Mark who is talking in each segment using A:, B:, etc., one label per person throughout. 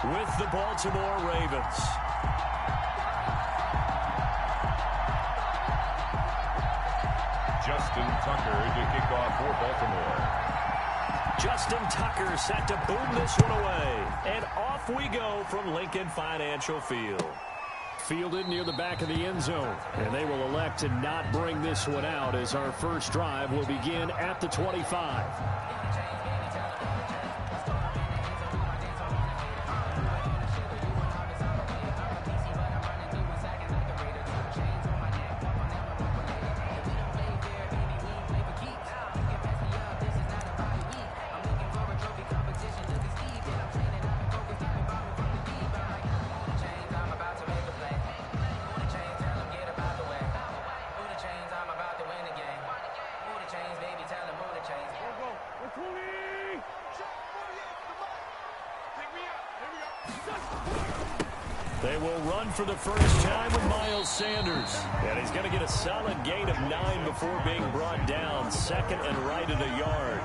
A: with the Baltimore Ravens.
B: Justin Tucker to kick off for Baltimore.
A: Justin Tucker set to boom this one away. And off we go from Lincoln Financial Field. Fielded near the back of the end zone. And they will elect to not bring this one out as our first drive will begin at the 25. They will run for the first time with Miles Sanders. And he's going to get a solid gain of 9 before being brought down. Second and right at a yard.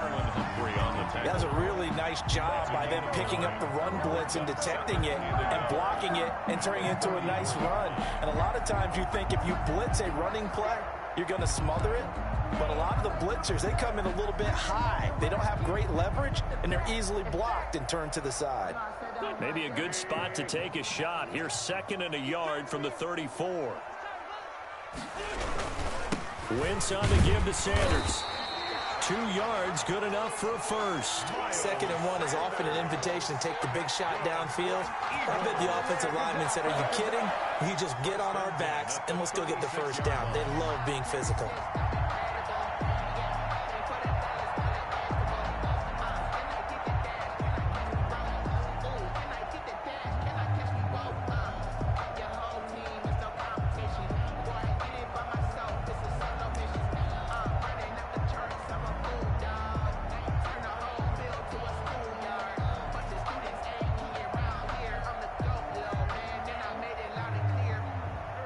C: That was a really nice job by them picking up the run blitz and detecting it and blocking it and turning it into a nice run. And a lot of times you think if you blitz a running play, you're going to smother it. But a lot of the blitzers, they come in a little bit high. They don't have great leverage, and they're easily blocked and turned to the side.
A: Maybe a good spot to take a shot. Here's second and a yard from the 34. Wentz on to give to Sanders. 2 yards, good enough for a first.
C: Second and 1 is often an invitation to take the big shot downfield. I bet the offensive lineman said, are you kidding? You just get on our backs, and let's go get the first down. They love being physical.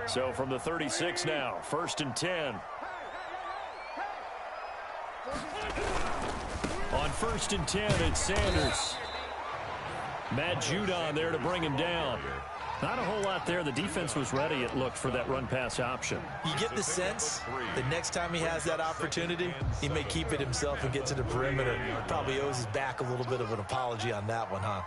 A: So from the 36 now, first and 10. On first and 10, it's Sanders. Matt Judon there to bring him down. Not a whole lot there. The defense was ready, it looked, for that run-pass option.
C: You get the sense that next time he has that opportunity, he may keep it himself and get to the perimeter. Probably owes his back a little bit of an apology on that one, huh?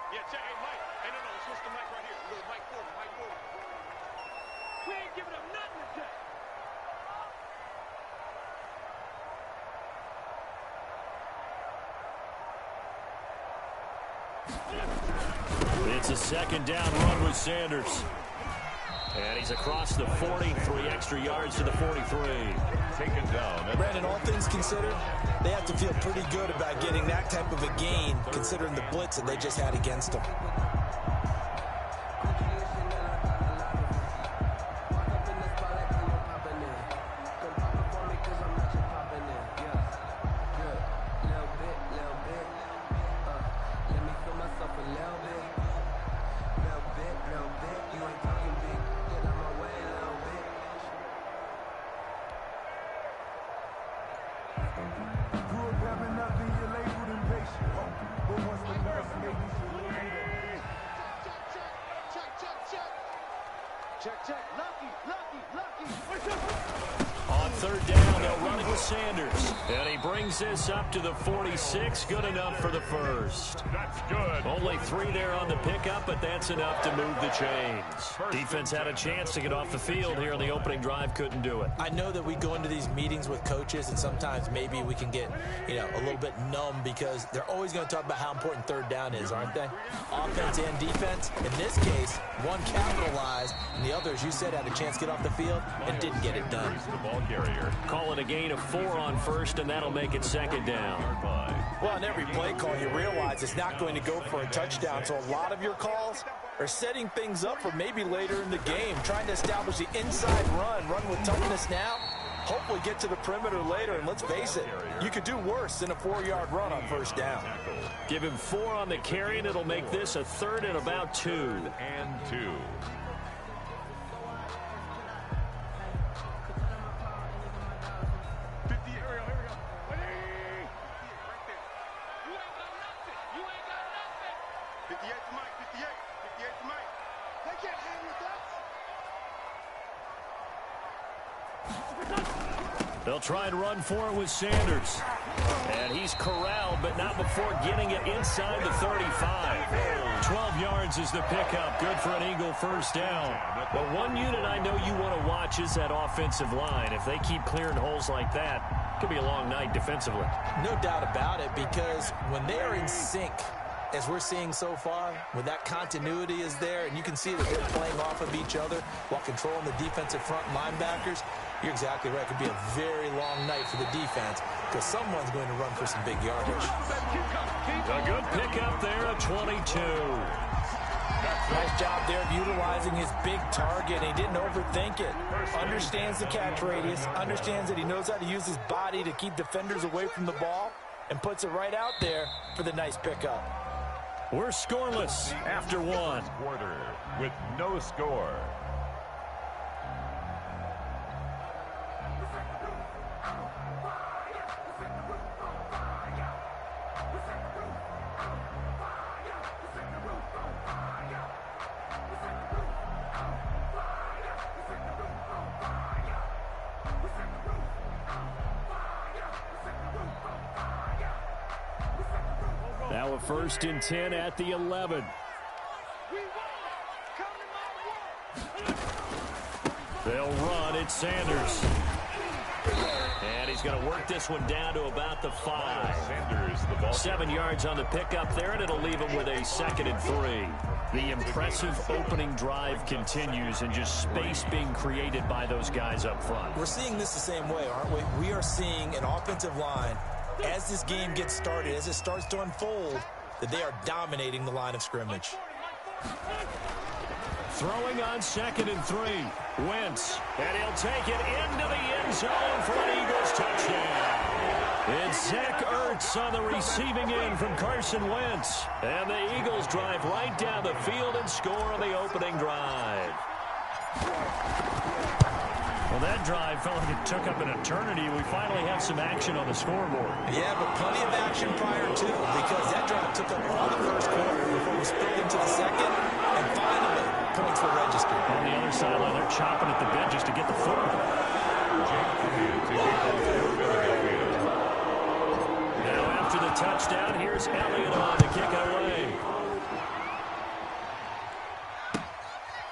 A: It's a second down run with Sanders. And he's across the 40, 3 extra yards to the 43.
B: Taken down.
C: Brandon, all things considered, they have to feel pretty good about getting that type of a gain, considering the blitz that they just had against them.
A: On third down, they'll run it with Sanders. And he brings this up to the 46. Good enough for the first.
B: That's good.
A: Only 3 there on the pickup, but that's enough to move the chains. Defense had a chance to get off the field here in the opening drive. Couldn't do it.
C: I know that we go into these meetings with coaches, and sometimes maybe we can get, a little bit numb because they're always going to talk about how important third down is, aren't they? Offense and defense. In this case, one capitalized, and the other, as you said, had a chance to get off the field and didn't get it done.
B: The ball carrier.
A: Call it a gain of 4 on first, and that'll make it second down.
C: Well, on every play call, you realize it's not going to go for a touchdown, so a lot of your calls are setting things up for maybe later in the game, trying to establish the inside run with toughness now, hopefully get to the perimeter later, and let's face it, you could do worse than a 4-yard run on first down.
A: Give him 4 on the carry, and it'll make this a 3rd and about 2.
B: And 2.
A: They'll try and run for it with Sanders. And he's corralled, but not before getting it inside the 35. 12 yards is the pickup. Good for an Eagle first down. But one unit I know you want to watch is that offensive line. If they keep clearing holes like that, it could be a long night defensively.
C: No doubt about it, because when they are in sync, as we're seeing so far, when that continuity is there, and you can see that they're playing off of each other while controlling the defensive front linebackers, you're exactly right. It could be a very long night for the defense because someone's going to run for some big yardage.
A: A good pickup there at 22.
C: Nice job there of utilizing his big target. He didn't overthink it. Understands the catch radius, understands that he knows how to use his body to keep defenders away from the ball, and puts it right out there for the nice pickup.
A: We're scoreless after one.
B: Quarter with no score.
A: Now a 1st and 10 at the 11. They'll run. It's Sanders. And he's going to work this one down to about the 5.
B: Sanders, the ball.
A: 7 yards on the pickup there, and it'll leave him with a 2nd and 3. The impressive opening drive continues, and just space being created by those guys up front.
C: We're seeing this the same way, aren't we? We are seeing an offensive line, as this game gets started, as it starts to unfold, that they are dominating the line of scrimmage.
A: Throwing on 2nd and 3. Wentz, and he'll take it into the end zone for an Eagles touchdown. It's Zach Ertz on the receiving end from Carson Wentz. And the Eagles drive right down the field and score on the opening drive. Well, that drive felt like it took up an eternity. We finally have some action on the scoreboard.
C: Yeah, but plenty of action prior to, because that drive took up all the first quarter before we spilled into the second, and finally, points were registered.
A: On the other sideline, they're chopping at the bit just to get the foot. Now after the touchdown, here's Elliott on to kick it away.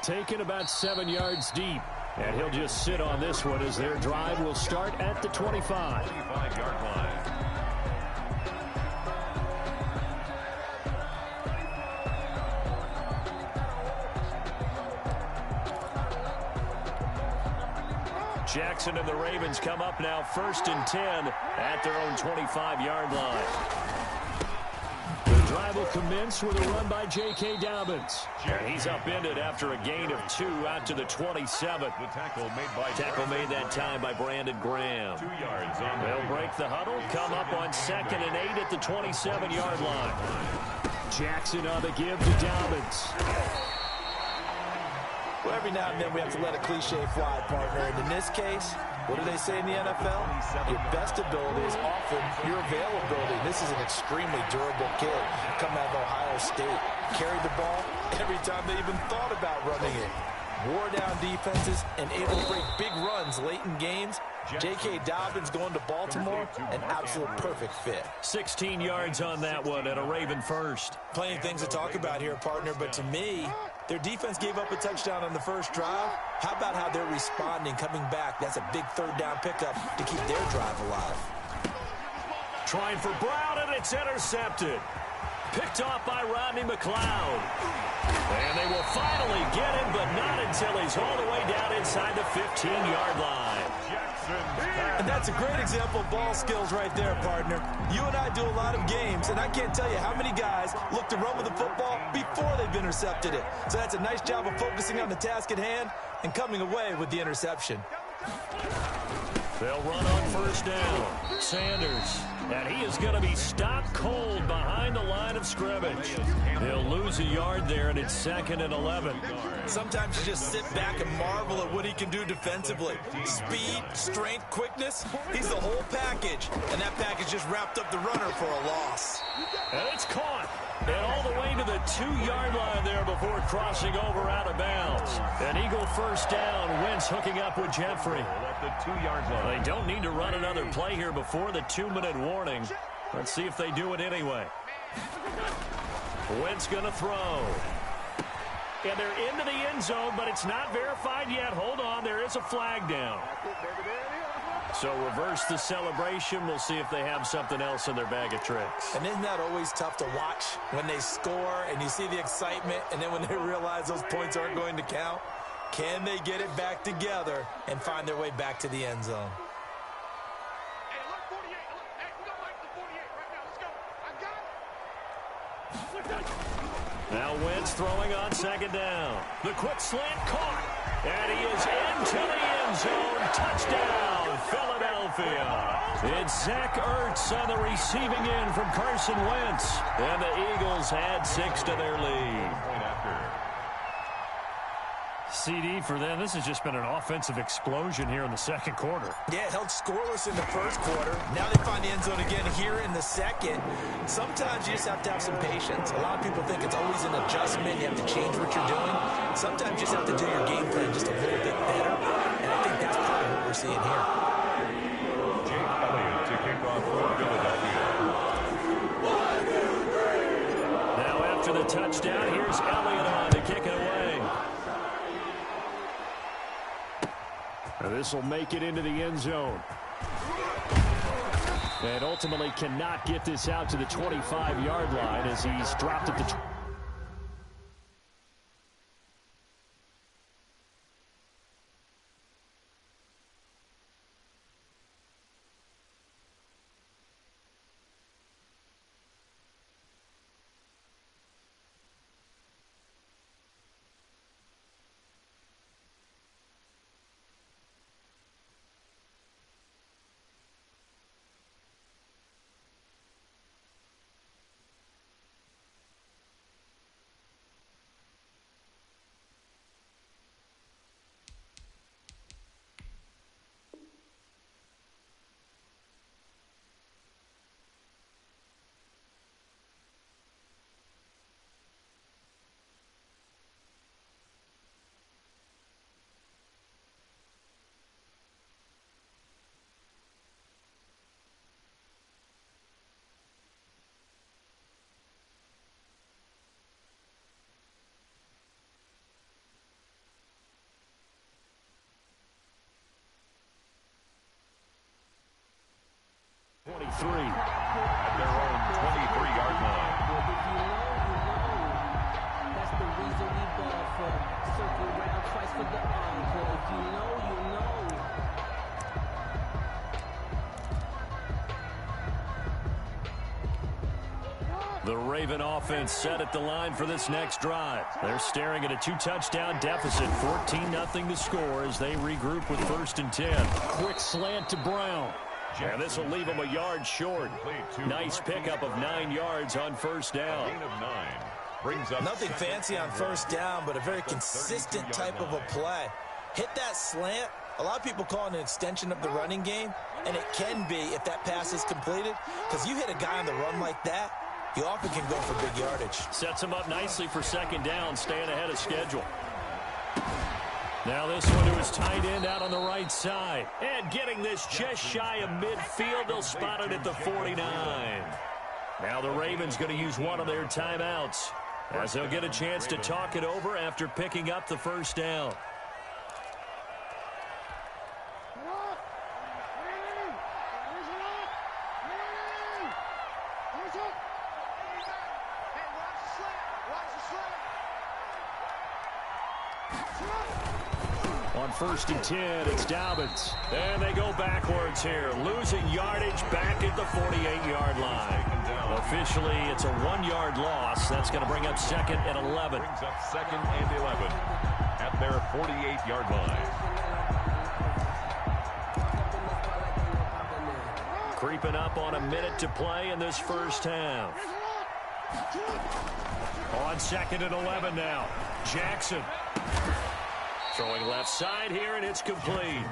A: Taken about 7 yards deep. And he'll just sit on this one as their drive will start at the 25.
B: 25-yard line.
A: Jackson and the Ravens come up now 1st and 10 at their own 25-yard line. The drive will commence with a run by J.K. Dobbins. And he's upended after a gain of 2 out to the 27.
B: The tackle made
A: that time by Brandon Graham.
B: 2 yards on the
A: They'll break the huddle, come up on 2nd and 8 at the 27-yard line. Jackson on the give to Dobbins.
C: Well, every now and then we have to let a cliche fly, partner. And in this case, what do they say in the NFL? Your best ability is often your availability. This is an extremely durable kid coming out of Ohio State. Carried the ball every time they even thought about running it. Wore down defenses and able to break big runs late in games. J.K. Dobbins going to Baltimore, an absolute perfect fit.
A: 16 yards on that one and a Raven first.
C: Plenty of things to talk about here, partner, but to me, their defense gave up a touchdown on the first drive. How about how they're responding, coming back? That's a big 3rd down pickup to keep their drive alive.
A: Trying for Brown, and it's intercepted. Picked off by Rodney McLeod. And they will finally get him, but not until he's all the way down inside the 15-yard line.
C: And that's a great example of ball skills right there, partner. You and I do a lot of games, and I can't tell you how many guys look to run with the football before they've intercepted it. So that's a nice job of focusing on the task at hand and coming away with the interception.
A: They'll run on 1st down. Sanders. And he is going to be stopped cold behind the line of scrimmage. He'll lose a yard there, and it's 2nd and 11.
C: Sometimes you just sit back and marvel at what he can do defensively. Speed, strength, quickness, he's the whole package. And that package just wrapped up the runner for a loss.
A: And it's caught. And all the way to the 2-yard line there before crossing over out of bounds. An Eagle first down. Wentz hooking up with Jeffrey.
B: At the 2-yard line.
A: They don't need to run another play here before the 2-minute warning. Let's see if they do it anyway. Wentz going to throw. And they're into the end zone, but it's not verified yet. Hold on, there is a flag down. So reverse the celebration. We'll see if they have something else in their bag of tricks.
C: And isn't that always tough to watch when they score and you see the excitement, and then when they realize those points aren't going to count? Can they get it back together and find their way back to the end zone?
A: Now Wentz throwing on second down. The quick slant caught. And he is into the end zone. Touchdown, Philadelphia. It's Zach Ertz on the receiving end from Carson Wentz. And the Eagles add 6 to their lead. CD for them. This has just been an offensive explosion here in the second quarter.
C: Yeah, it held scoreless in the first quarter. Now they find the end zone again here in the second. Sometimes you just have to have some patience. A lot of people think it's always an adjustment. You have to change what you're doing. Sometimes you just have to do your game plan just a little bit better. And I think that's part of what we're seeing here.
B: Jake Elliott to kick off for Philadelphia.
A: Now after the touchdown, here's Elliott on to kick it away. This will make it into the end zone. And ultimately cannot get this out to the 25-yard line as he's dropped at the...
B: At their own 23-yard line.
D: That's the reason we ball for. Circle round twice for the encore. If you know, you know.
A: The Raven offense set at the line for this next drive. They're staring at a 2-touchdown deficit, 14-0 to score as they regroup with 1st and 10. Quick slant to Brown. And this will leave him a yard short. Nice pickup of 9 yards on first down.
B: Gain of 9. Brings up
C: nothing fancy on first down, but a very consistent type of a play. Hit that slant. A lot of people call it an extension of the running game, and it can be if that pass is completed, because you hit a guy on the run like that, you often can go for big yardage.
A: Sets him up nicely for second down, staying ahead of schedule. Now this one to his tight end out on the right side. And getting this just shy of midfield. They'll spot it at the 49. Now the Ravens going to use one of their timeouts as they'll get a chance to talk it over after picking up the first down. On 1st and 10, it's Dobbins. And they go backwards here, losing yardage back at the 48-yard line. Officially, it's a 1-yard loss. That's going to bring up 2nd and 11.
B: Brings up 2nd and 11 at their 48-yard line.
A: Creeping up on a minute to play in this first half. On 2nd and 11 now, Jackson. Throwing left side here, and it's complete.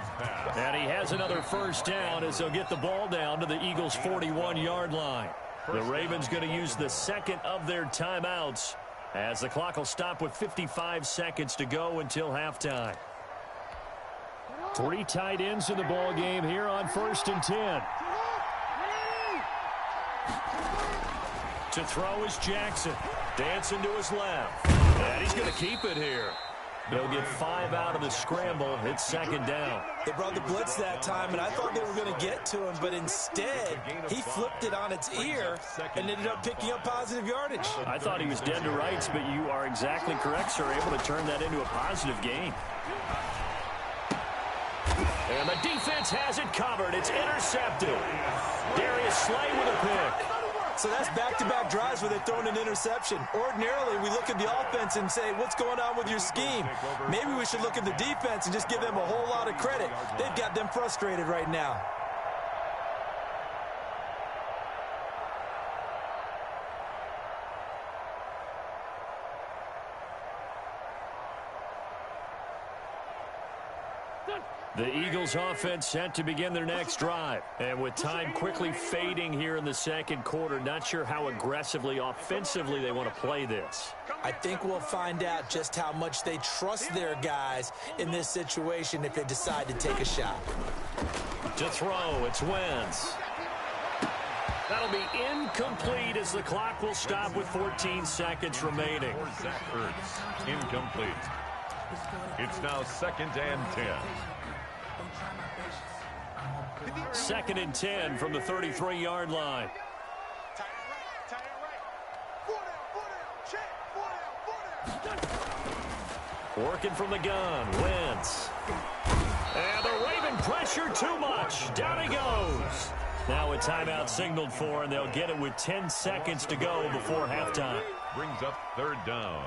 A: And he has another first down as they'll get the ball down to the Eagles' 41-yard line. The Ravens going to use the second of their timeouts as the clock will stop with 55 seconds to go until halftime. 3 tight ends in the ball game here on 1st and 10. To throw is Jackson. Dancing to his left. And he's going to keep it here. They'll get 5 out of the scramble. It's 2nd down.
C: They brought the blitz that time, and I thought they were going to get to him, but instead, he flipped it on its ear and ended up picking up positive yardage.
A: I thought he was dead to rights, but you are exactly correct, sir. Able to turn that into a positive gain. And the defense has it covered. It's intercepted. Darius Slay with a pick.
C: So that's back-to-back drives where they're throwing an interception. Ordinarily, we look at the offense and say, what's going on with your scheme? Maybe we should look at the defense and just give them a whole lot of credit. They've got them frustrated right now.
A: The Eagles offense set to begin their next drive. And with time quickly fading here in the 2nd quarter, not sure how aggressively, offensively they want to play this.
C: I think we'll find out just how much they trust their guys in this situation if they decide to take a shot.
A: To throw, it's Wentz. That'll be incomplete as the clock will stop with 14 seconds remaining.
B: Zach Ertz, incomplete. It's now 2nd and 10.
A: 2nd and 10 from the 33-yard line. Working from the gun, Wentz. And the Raven pressure too much. Down he goes. Now a timeout signaled for, and they'll get it with 10 seconds to go before halftime.
B: Brings up 3rd down.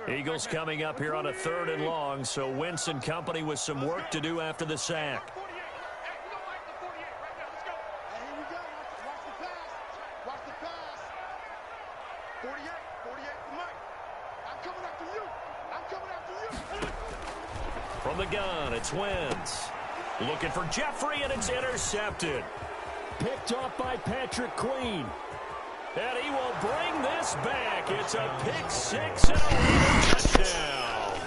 A: Eagles coming up here on a 3rd and long, so Wentz and company with some work to do after the sack. From the gun, it's Wentz. Looking for Jeffrey, and it's intercepted. Picked off by Patrick Queen. And he will bring this back. It's a pick 6 and a touchdown.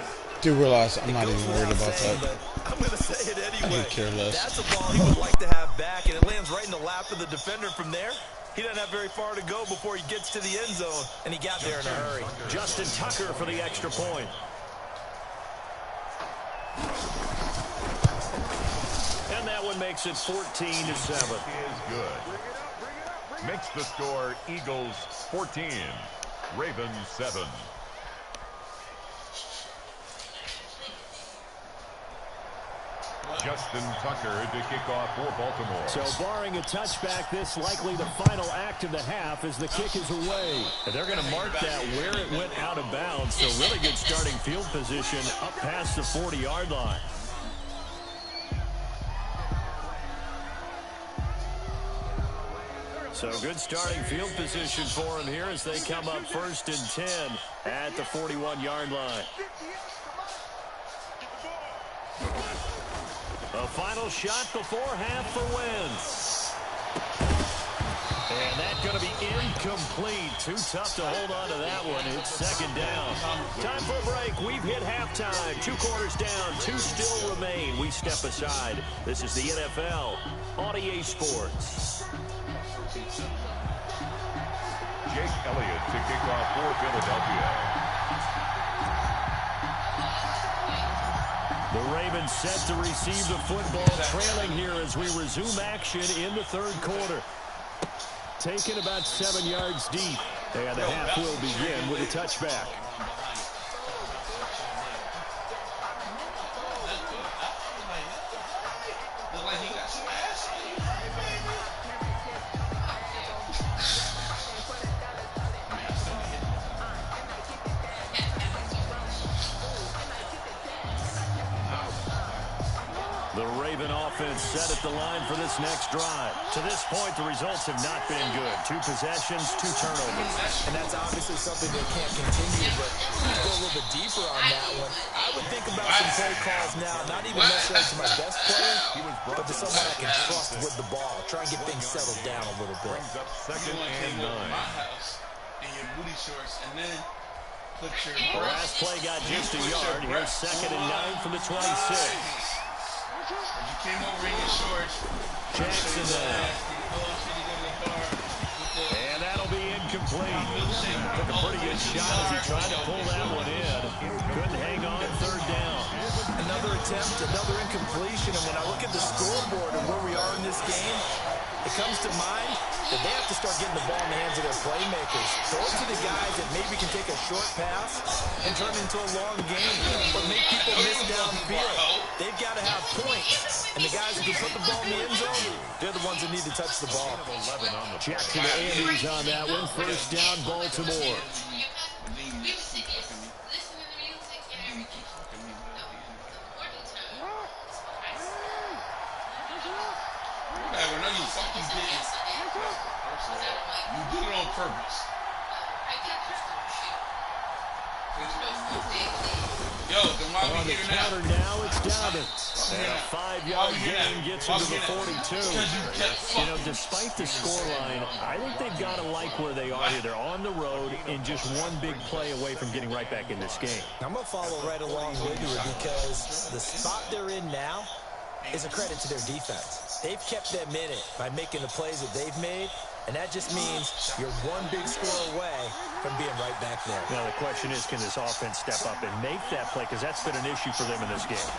E: Do realize I'm not even worried about that.
C: I'm going to say it anyway.
E: I could care less.
C: That's a ball he would like to have back, and it lands right in the lap of the defender from there. He doesn't have very far to go before he gets to the end zone, and he got there in a hurry.
A: Justin Tucker for the extra point. And that one makes it 14-7.
B: Is good. Makes the score Eagles 14, Ravens 7. Justin Tucker to kick off for Baltimore.
A: So barring a touchback, this likely the final act of the half as the kick is away. And they're going to mark that where it went out of bounds. So really good starting field position up past the 40-yard line. So good starting field position for him here as they come up 1st and 10 at the 41-yard line. A final shot before half for Wentz. And that's going to be incomplete. Too tough to hold on to that one. It's 2nd down. Time for a break. We've hit halftime. 2 quarters down. 2 still remain. We step aside. This is the NFL on EA Sports.
B: Jake Elliott to kick off for Philadelphia.
A: The Ravens set to receive the football, trailing here as we resume action in the 3rd quarter. Taken about 7 yards deep, and the half will begin with a touchback. drive-in offense set at the line for this next drive. To this point, the results have not been good. 2 possessions, 2 turnovers.
C: And that's obviously something that can't continue, but to go a little bit deeper on that one, I would think about some play calls now, not even necessarily to my best player, but to someone I can trust with the ball. Try and get things settled down a little bit.
B: Brings up 2nd and 9.
F: In your booty shorts, and then put your
A: The last play got just a yard. Here's 2nd and 9 from the 26.
F: You came over in your shorts.
A: Jackson there. And that'll be incomplete. Took a pretty good shot as he tried to pull that one in. Couldn't hang on 3rd down.
C: Another attempt, another incompletion, and when I look at the scoreboard and where we are in this game, it comes to mind that they have to start getting the ball in the hands of their playmakers. Throw it to the guys that maybe can take a short pass and turn it into a long game, or make people miss downfield. They've got to have points, and the guys who can put the ball in the end zone, they're the ones that need to touch the ball.
A: Jackson to Andrews on that one. 1st down, Baltimore.
F: Whatever, no, you fucking didn't. You did it on purpose. Yo, then why
A: On
F: we
A: the
F: here
A: counter
F: now?
A: now, it's Dobbins. And a 5-yard gain gets him to the 42. You know, despite the scoreline, I think they've got to like where they are here. They're on the road and just one big play away from getting right back in this game.
C: I'm going to follow right along with you because the spot they're in now is a credit to their defense. They've kept them in it by making the plays that they've made, and that just means you're one big score away from being right back there.
A: Now, the question is, can this offense step up and make that play? Because that's been an issue for them in this game.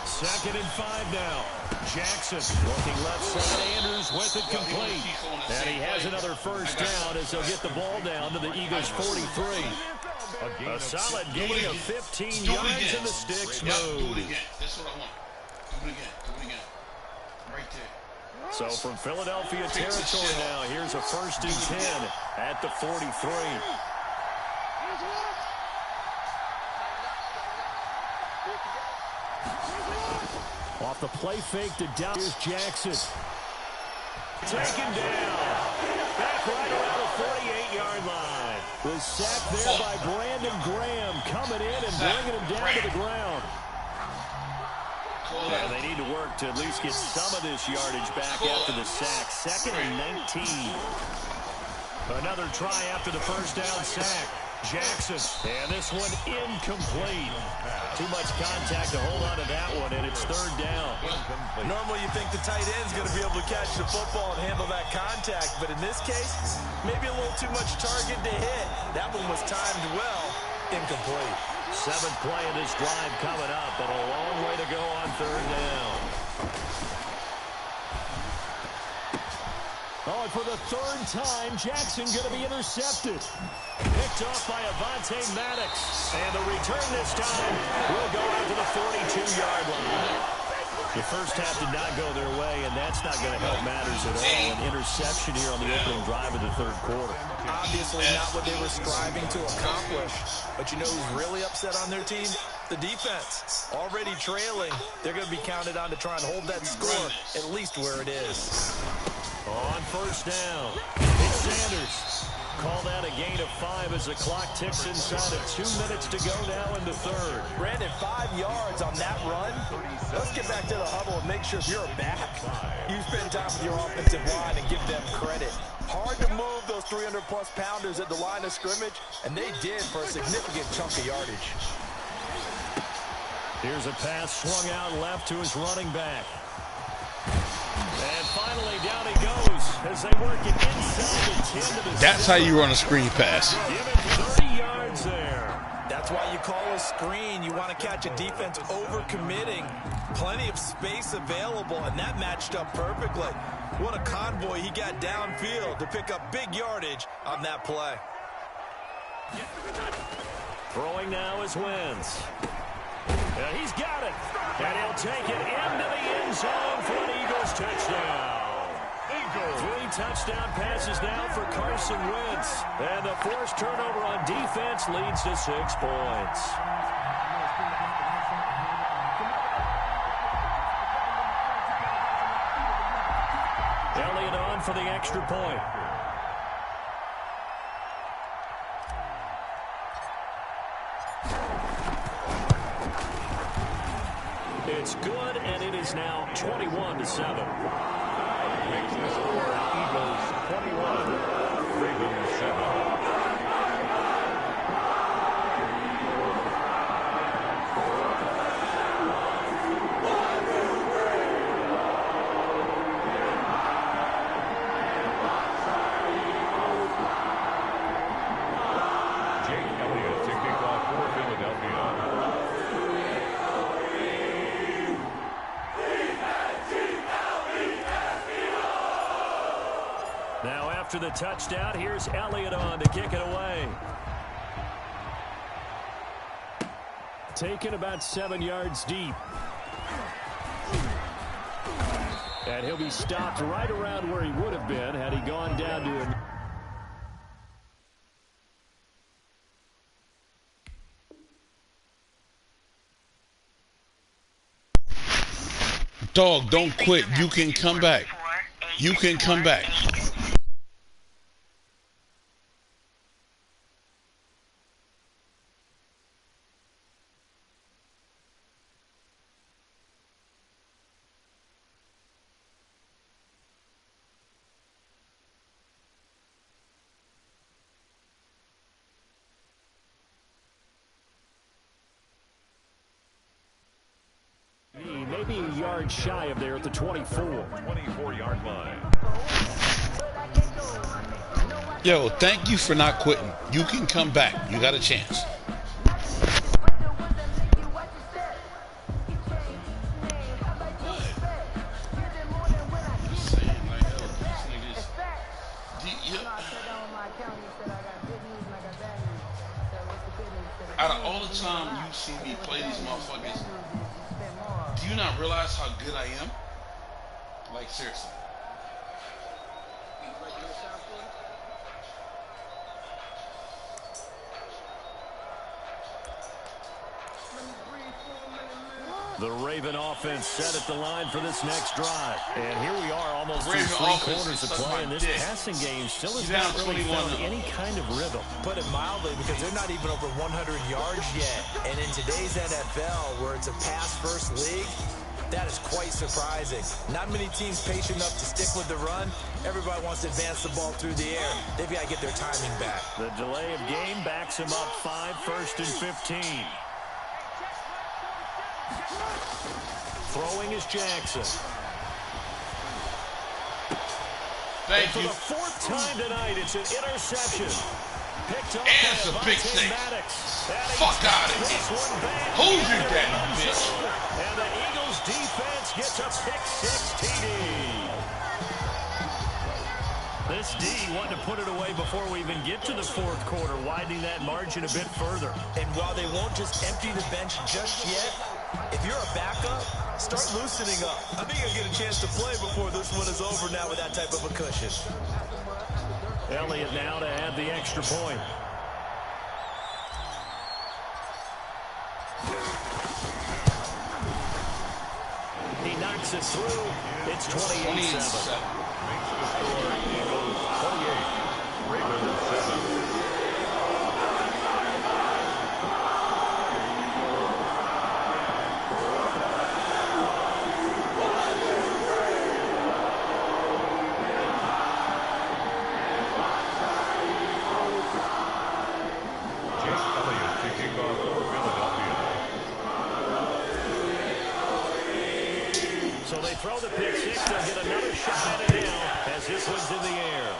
A: 2nd and 5 now. Jackson looking left side. Andrews with it complete. And he has another 1st down as they'll get the ball down to the Eagles' 43. A solid gain of 15 yards in the sticks
F: Do it
A: mode.
F: again. That's what I want. Do it again. Do it again. Right there.
A: So from Philadelphia territory now, here's a 1st and 10 at the 43. Off the play fake to down. Here's Jackson. Taken down. Back right around the 48-yard line. Was sacked there by Brandon Graham, coming in and bringing him down to the ground. Yeah, they need to work to at least get some of this yardage back after the sack. 2nd and 19. Another try after the 1st down sack. Jackson, and this one incomplete. Too much contact to hold on to that one, and it's 3rd down.
C: Normally you think the tight end's going to be able to catch the football and handle that contact, but in this case, maybe a little too much target to hit. That one was timed well. Incomplete.
A: 7th play of this drive coming up, but a long way to go on 3rd down. Oh, and for the 3rd time, Jackson going to be intercepted. Picked off by Avonte Maddox. And the return this time will go out to the 42-yard line. The first half did not go their way, and that's not going to help matters at all. An interception here on the opening drive of the 3rd quarter.
C: Obviously not what they were striving to accomplish. But you know who's really upset on their team? The defense. Already trailing. They're going to be counted on to try and hold that score at least where it is.
A: On 1st down, it's Sanders. Call that a gain of 5 as the clock ticks inside of 2 minutes to go now in the 3rd.
C: Brandon, 5 yards on that run. Let's get back to the huddle and make sure if you're back, you spend time with your offensive line and give them credit. Hard to move those 300-plus pounders at the line of scrimmage, and they did for a significant chunk of yardage.
A: Here's a pass swung out left to his running back. And finally, down he goes as they work it inside the 10 to the
E: That's how you run a screen pass.
A: Give him 30 yards there.
C: That's why you call a screen. You want to catch a defense over-committing. Plenty of space available, and that matched up perfectly. What a convoy he got downfield to pick up big yardage on that play.
A: Throwing now is Wentz. And he's got it. And he'll take it into the end zone for an Eagles touchdown. 3 touchdown passes now for Carson Wentz. And the forced turnover on defense leads to 6 points. for the extra point. It's good, and it is now 21-7.
B: Makes the score Eagles 21, Ravens 7.
A: Now after the touchdown, here's Elliott on to kick it away. Taken about 7 yards deep. And he'll be stopped right around where he would have been had he gone down to him.
E: Dog, don't quit. You can come back. You can come back.
A: Maybe a yard shy of there at the 24.
B: 24-yard line.
E: Yo, thank you for not quitting. You can come back. You got a chance. Out of all the time you see me play these motherfuckers, do you not realize how good I am? Like, seriously.
A: The Raven offense set at the line for this next drive. And here we are almost through
E: Raven
A: 3
E: offense
A: quarters of
E: is
A: play, and this
E: dick.
A: passing game still has
E: Down
A: not really
E: 21
A: found any kind of rhythm.
C: Put it mildly, because they're not even over 100 yards yet. And in today's NFL, where it's a pass-first league, that is quite surprising. Not many teams patient enough to stick with the run. Everybody wants to advance the ball through the air. They've got to get their timing back.
A: The delay of game backs him up 5, 1st and 15. Throwing is Jackson.
E: Thank
A: For
E: you.
A: the 4th time tonight, it's an interception. Picked up
E: And it's a big thing. Fuck out of here. Who did that, bitch?
A: And the Eagles defense gets a pick-6 TD. This D wanted to put it away before we even get to the 4th quarter, widening that margin a bit further.
C: And while they won't just empty the bench just yet, if you're a backup, start loosening up. I think you'll get a chance to play before this one is over now with that type of a cushion.
A: Elliott now to add the extra point. He knocks it through. It's 28-7.
B: Makes the score Eagles 28, Ravens 7.
A: So they throw the pick-6. They'll get another shot at it now as this one's in the air.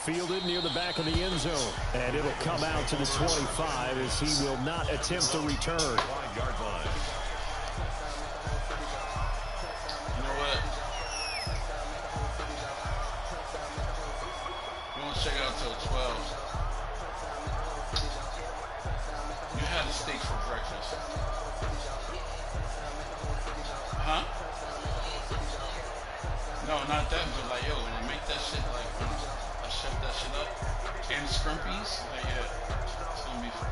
A: Fielded near the back of the end zone. And it'll come out to the 25 as he will not attempt to return.
B: 5-yard line.
E: You know what? We won't check out till 12. You had a steak for breakfast. Huh? No, not that, but like, yo, when they make that shit, like, when I chef that shit up, and scrimpies, like, yeah, it's gonna be fun.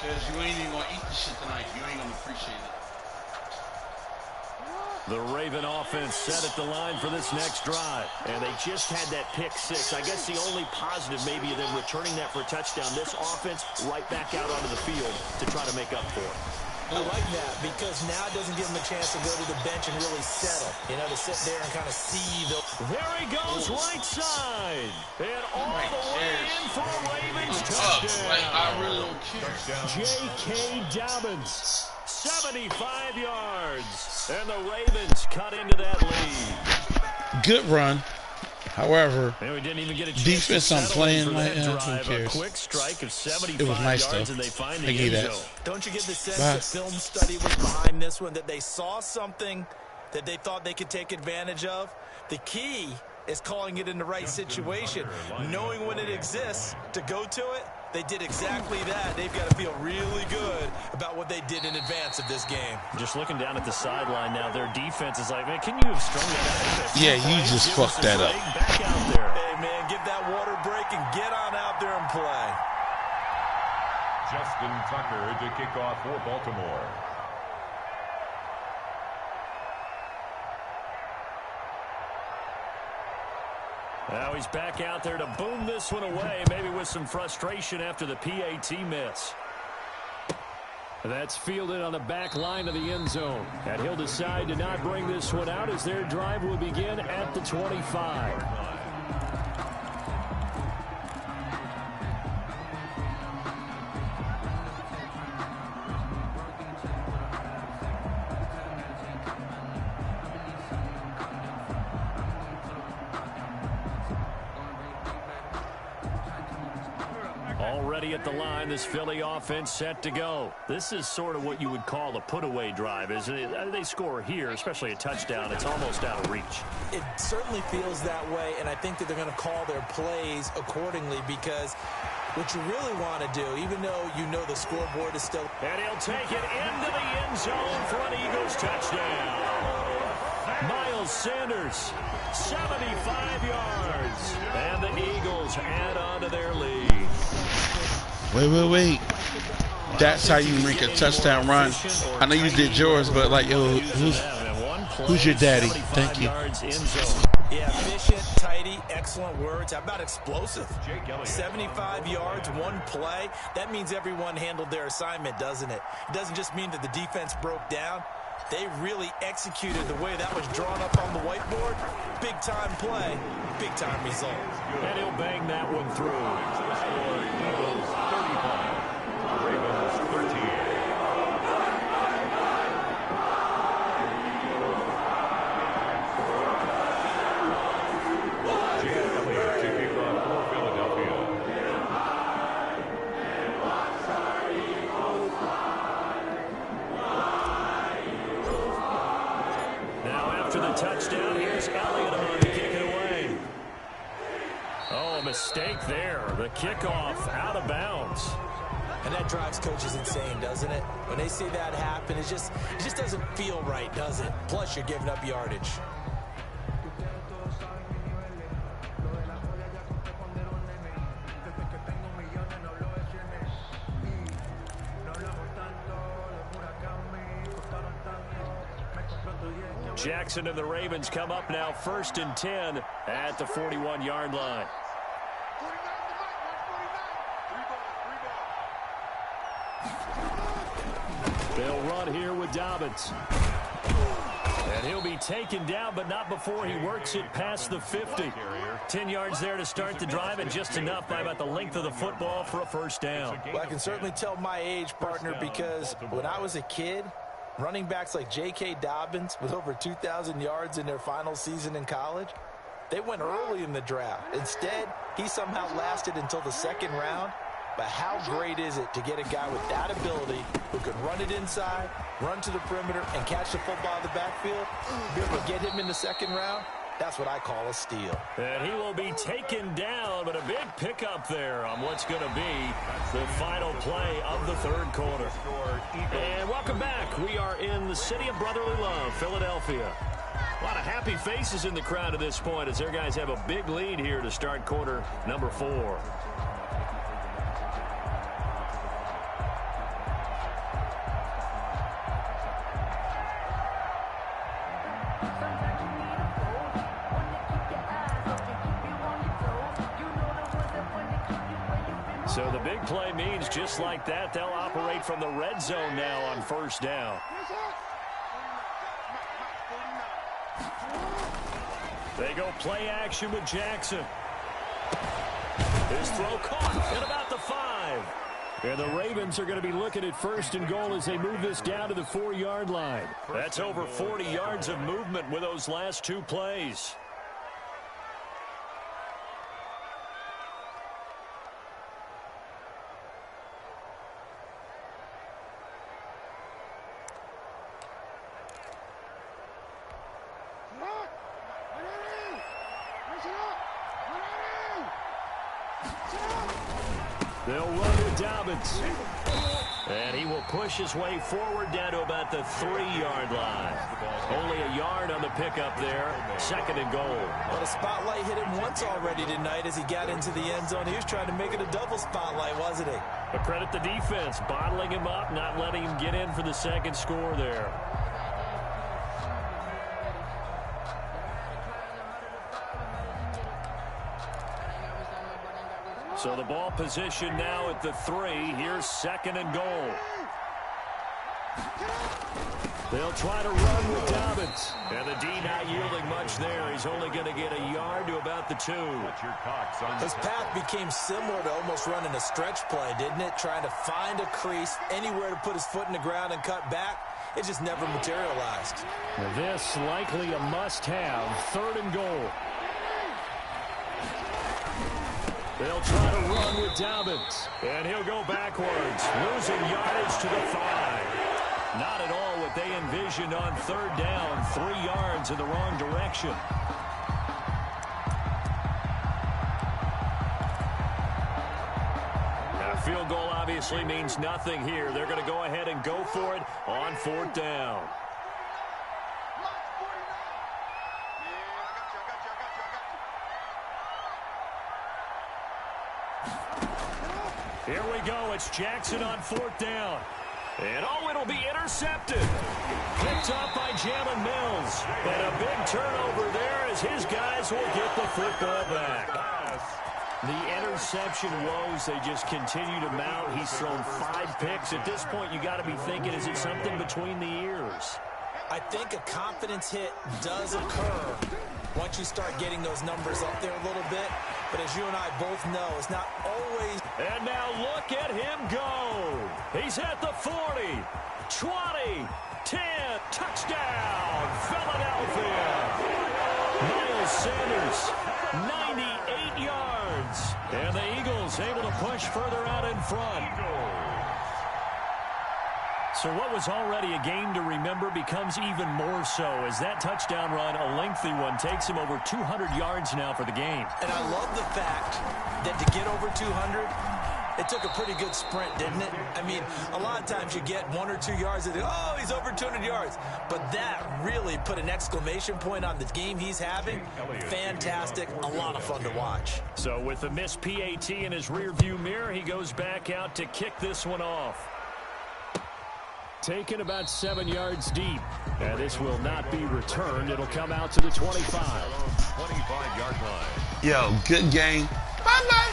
E: Cause you ain't even gonna eat the shit tonight, you ain't gonna appreciate it.
A: The Raven offense set at the line for this next drive. And they just had that pick six. I guess the only positive maybe of them returning that for a touchdown. This offense right back out onto the field to try to make up for it.
C: I like that because now it doesn't give him a chance to go to the bench and really settle. You know, to sit there and kind of see the...
A: There he goes, right side. And all the way in for a Ravens touchdown.
E: Like, I really don't care.
A: J.K. Dobbins, 75 yards. And the Ravens cut into that lead.
G: Good run. However,
A: and we didn't even get a
G: defense I'm playing like
A: who
G: cares?
A: Quick strike of 75
G: it was nice
A: yards
G: though.
A: And they find the
G: I give
A: end
G: that.
A: zone.
C: Don't you get the sense that film study was behind this one, that they saw something that they thought they could take advantage of? The key is calling it in the right situation, knowing when it exists to go to it. They did exactly that. They've got to feel really good about what they did in advance of this game.
A: Just looking down at the sideline now, their defense is like, man, can you have strung that out?
G: Yeah, you just fucked that up.
A: Back out there.
C: Hey, man, give that water break and get on out there and play.
B: Justin Tucker to kick off for Baltimore.
A: Now he's back out there to boom this one away, maybe with some frustration after the PAT miss. That's fielded on the back line of the end zone. And he'll decide to not bring this one out as their drive will begin at the 25. Already at the line, this Philly offense set to go. This is sort of what you would call a put-away drive, isn't it? They score here, especially a touchdown. It's almost out of reach.
C: It certainly feels that way, and I think that they're going to call their plays accordingly because what you really want to do, even though you know the scoreboard is still...
A: And he'll take it into the end zone for an Eagles touchdown. Miles Sanders, 75 yards. And the Eagles add on to their lead.
G: Wait. That's how you make a touchdown run. I know you did yours, but like, yo, who's your daddy? Thank you.
C: Yeah, efficient, tidy, excellent words. How about explosive? 75 yards, one play. That means everyone handled their assignment, doesn't it? It doesn't just mean that the defense broke down. They really executed the way that was drawn up on the whiteboard. Big-time play, big-time result.
A: And he'll bang that one through.
B: Eagles 35, Ravens 13.
A: Touchdown. Here's Elliott on to kick it away. Oh, a mistake there. The kickoff out of bounds.
C: And that drives coaches insane, doesn't it? When they see that happen, it just doesn't feel right, does it? Plus, you're giving up yardage.
A: Jackson and the Ravens come up now 1st and 10 at the 41-yard line. They'll run here with Dobbins. And he'll be taken down, but not before he works it past the 50. 10 yards there to start the drive, and just enough by about the length of the football for a first down.
C: Well, I can certainly tell my age, partner, because when I was a kid, running backs like J.K. Dobbins with over 2,000 yards in their final season in college, they went early in the draft. Instead, he somehow lasted until the second round. But how great is it to get a guy with that ability who can run it inside, run to the perimeter, and catch the football in the backfield? Be able to get him in the second round? That's what I call a steal.
A: And he will be taken down, but a big pickup there on what's going to be the final play of the third quarter. And welcome back. We are in the city of brotherly love, Philadelphia. A lot of happy faces in the crowd at this point as their guys have a big lead here to start quarter number 4. So the big play means just like that, they'll operate from the red zone now on first down. They go play action with Jackson. His throw caught at about the 5. And the Ravens are going to be looking at first and goal as they move this down to the 4-yard line. That's over 40 yards of movement with those last 2 plays. They'll run with Dobbins. And he will push his way forward down to about the 3-yard line. Only a yard on the pickup there. 2nd and goal.
C: Well, the spotlight hit him once already tonight as he got into the end zone. He was trying to make it a double spotlight, wasn't he?
A: But credit the defense, bottling him up, not letting him get in for the 2nd score there. So the ball position now at the 3. Here's 2nd and goal. They'll try to run with Dobbins. And the D not yielding much there. He's only going to get a yard to about the 2.
C: His path became similar to almost running a stretch play, didn't it? Trying to find a crease, anywhere to put his foot in the ground and cut back. It just never materialized.
A: This likely a must-have. 3rd and goal. They'll try to run with Dobbins. And he'll go backwards, losing yardage to the 5. Not at all what they envisioned on 3rd down. 3 yards in the wrong direction. Now, a field goal obviously means nothing here. They're going to go ahead and go for it on 4th down. Here we go. It's Jackson on 4th down. And, it'll be intercepted. Picked up by Jalen Mills. And a big turnover there as his guys will get the football back. The interception woes, they just continue to mount. He's thrown 5 picks. At this point, you got to be thinking, is it something between the ears?
C: I think a confidence hit does occur once you start getting those numbers up there a little bit. But as you and I both know, it's not always.
A: And now look at him go. He's at the 40, 20, 10, touchdown, Philadelphia. Miles Sanders, 98 yards. And the Eagles able to push further out in front. So what was already a game to remember becomes even more so as that touchdown run, a lengthy one, takes him over 200 yards now for the game.
C: And I love the fact that to get over 200, it took a pretty good sprint, didn't it? I mean, a lot of times you get 1 or 2 yards and oh, he's over 200 yards. But that really put an exclamation point on the game he's having. Fantastic, a lot of fun to watch.
A: So with the missed PAT in his rearview mirror, he goes back out to kick this one off. Taken about 7 yards deep. And this will not be returned. It'll come out to the 25.
B: 25-yard line.
G: Yo, good game. Bye-bye.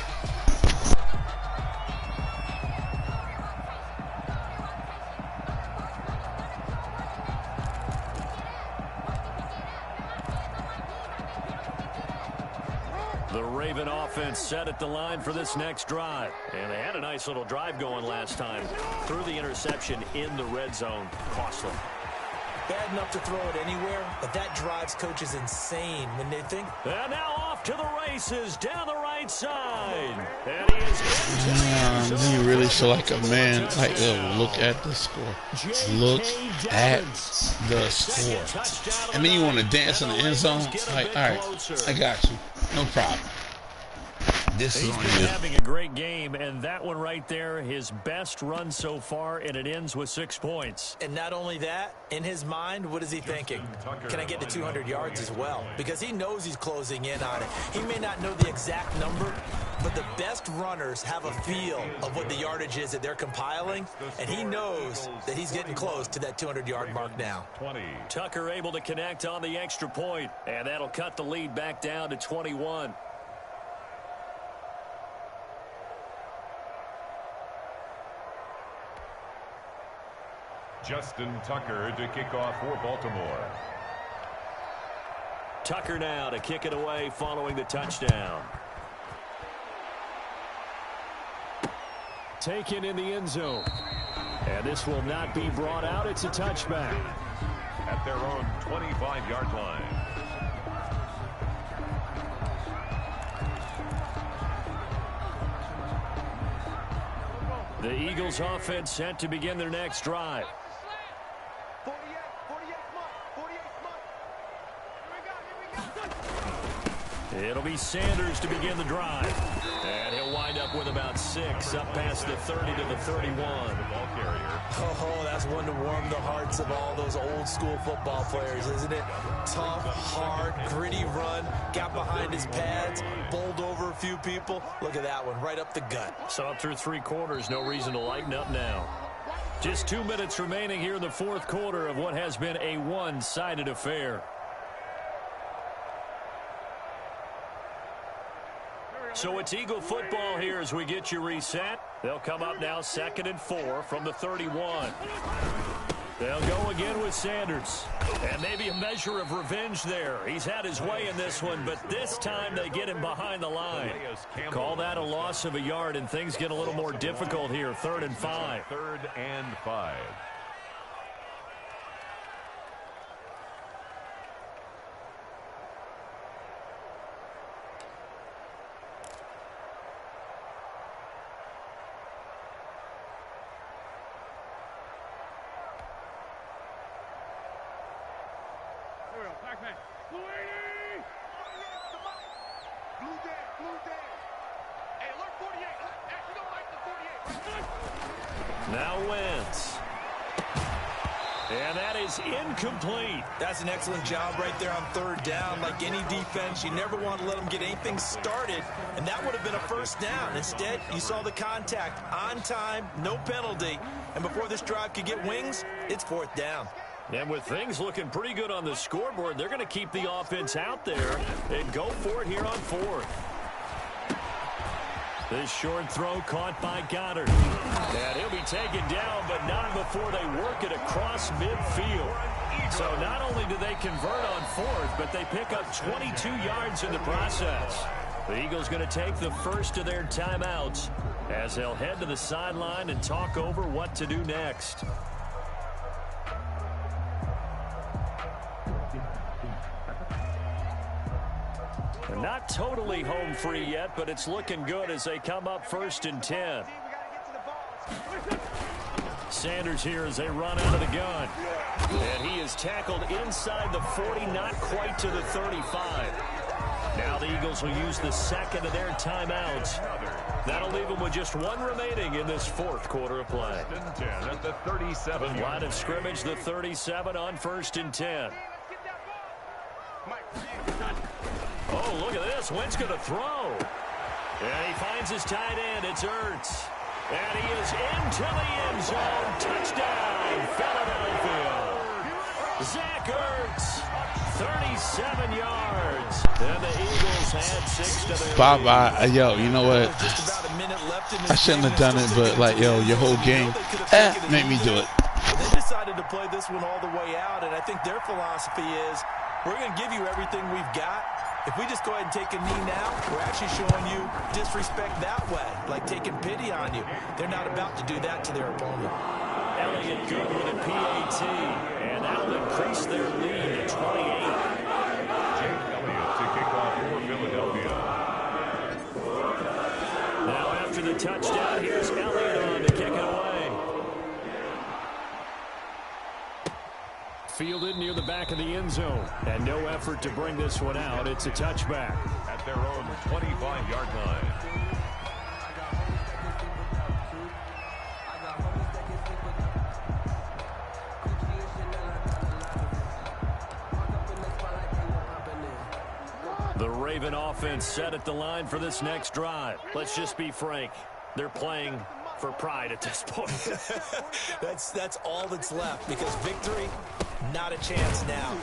A: The Raven offense set at the line for this next drive. And they had a nice little drive going last time. Threw the interception in the red zone. Costly.
C: Bad enough to throw it anywhere, but that drives coaches insane when they think.
A: And now off to the races down the right side. And he is
G: Do you really feel like a man? Like, look at the score. Look at the score. And then you want to dance in the end zone? Like, all right, I got you. No problem. This is
A: He's
G: on
A: been
G: you.
A: having a great game, and that one right there, his best run so far, and it ends with 6 points.
C: And not only that, in his mind, what is he thinking? Can I get to 200 yards as well? Because he knows he's closing in on it. He may not know the exact number, but the best runners have a feel of what the yardage is that they're compiling, and he knows that he's getting close to that 200-yard mark now.
B: 20.
A: Tucker able to connect on the extra point, and that'll cut the lead back down to 21.
B: Justin Tucker to kick off for Baltimore.
A: Tucker now to kick it away following the touchdown. Taken in the end zone. And this will not be brought out. It's a touchback.
B: At their own 25-yard line.
A: The Eagles offense set to begin their next drive. It'll be Sanders to begin the drive. And he'll wind up with about 6 up past the 30 to the 31.
B: Ball carrier.
C: Oh, that's one to warm the hearts of all those old school football players, isn't it? Tough, hard, gritty run. Got behind his pads, bowled over a few people. Look at that one, right up the gut.
A: So up through 3 quarters, no reason to lighten up now. Just 2 minutes remaining here in the 4th quarter of what has been a one-sided affair. So it's Eagle football here as we get you reset. They'll come up now 2nd and 4 from the 31. They'll go again with Sanders. And maybe a measure of revenge there. He's had his way in this one, but this time they get him behind the line. Call that a loss of a yard, and things get a little more difficult here. 3rd and 5.
B: 3rd and 5.
A: Now Wentz. And that is incomplete.
C: That's an excellent job right there on 3rd down. Like any defense, you never want to let them get anything started, and that would have been a 1st down. Instead, you saw the contact on time, no penalty, and before this drive could get wings, it's 4th down.
A: And with things looking pretty good on the scoreboard, they're going to keep the offense out there and go for it here on 4th. This short throw caught by Goddard. And he'll be taken down, but not before they work it across midfield. So not only do they convert on 4th, but they pick up 22 yards in the process. The Eagles going to take the first of their timeouts as they'll head to the sideline and talk over what to do next. Not totally home free yet, but it's looking good as they come up 1st and 10. Sanders here as they run out of the gun. And he is tackled inside the 40, not quite to the 35. Now the Eagles will use the 2nd of their timeouts. That'll leave them with just 1 remaining in this 4th quarter of play.
B: 10 at the 37.
A: Line of scrimmage, the 37 on 1st and 10. Oh, look at this. Wentz going to throw. And he finds his tight end. It's Ertz. And he is into the end zone. Touchdown, Philadelphia. Zach Ertz, 37 yards. And the Eagles had 6 to their
G: Bye-bye. Yo, you know what? I shouldn't have done it, but, like, yo, your whole game, make me do it.
C: They decided to play this one all the way out, and I think their philosophy is, we're going to give you everything we've got. If we just go ahead and take a knee now, we're actually showing you disrespect that way, like taking pity on you. They're not about to do that to their opponent.
A: Elliott good with a PAT, and that'll increase their lead to 28.
B: Jake Elliott to kick off for Philadelphia.
A: Now after the touchdown, here's Elliott on to kick it away. Fielded near the back of the end zone. And no effort to bring this one out. It's a touchback.
B: At their own 25-yard line.
A: The Raven offense set at the line for this next drive. Let's just be frank. They're playing for pride at this point.
C: That's all that's left, because victory, not a chance now.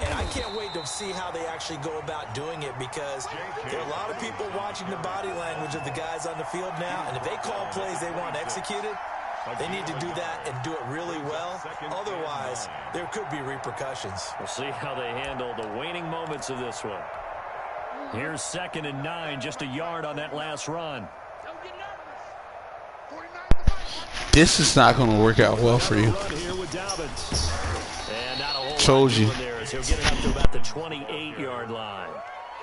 C: And I can't wait to see how they actually go about doing it, because there are a lot of people watching the body language of the guys on the field now, and if they call plays they want executed, They need to do that and do it really well. Otherwise, there could be repercussions.
A: We'll see how they handle the waning moments of this one. Here's 2nd and 9, just a yard on that last run.
G: This is not going to work out well for you. Told you.
A: He'll get it up to about the 28-yard line.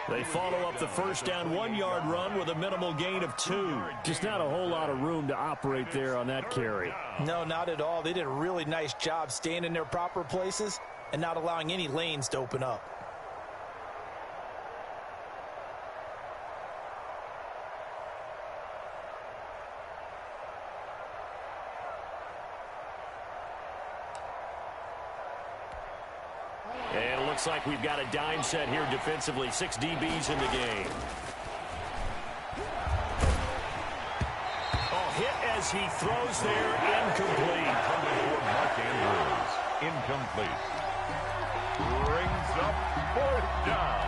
A: They follow up the first down 1-yard run with a minimal gain of 2. Just not a whole lot of room to operate there on that carry.
C: No, not at all. They did a really nice job staying in their proper places and not allowing any lanes to open up.
A: And it looks like we've got a dime set here defensively. 6 DBs in the game. Oh, hit as he throws there. Incomplete.
B: Mark Andrews. Incomplete. Brings up 4th down.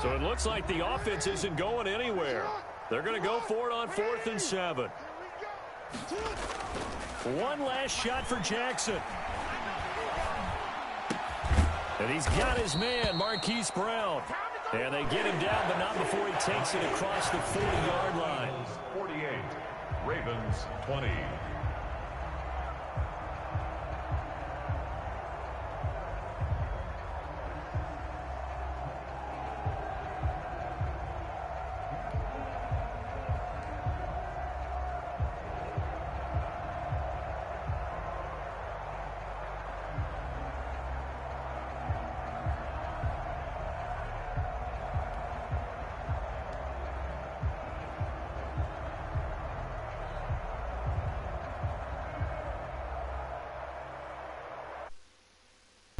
A: So it looks like the offense isn't going anywhere. They're going to go for it on 4th and 7. One last shot for Jackson. And he's got his man, Marquise Brown. And they get him down, but not before he takes it across the 40-yard line.
B: 48, Ravens 20.